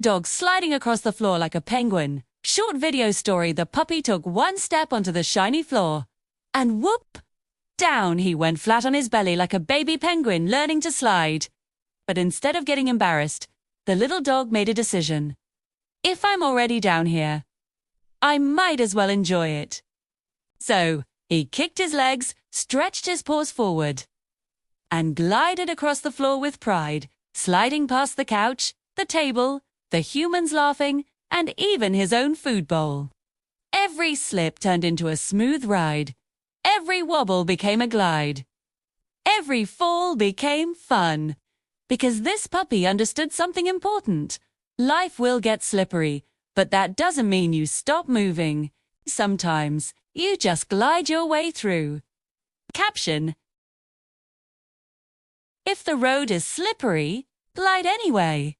Dog sliding across the floor like a penguin. Short video story, the puppy took one step onto the shiny floor. And whoop! Down he went flat on his belly like a baby penguin learning to slide. But instead of getting embarrassed, the little dog made a decision. If I'm already down here, I might as well enjoy it. So, he kicked his legs, stretched his paws forward, and glided across the floor with pride, sliding past the couch, the table, the humans laughing, and even his own food bowl. Every slip turned into a smooth ride. Every wobble became a glide. Every fall became fun. Because this puppy understood something important. Life will get slippery, but that doesn't mean you stop moving. Sometimes, you just glide your way through. Caption: If the road is slippery, glide anyway.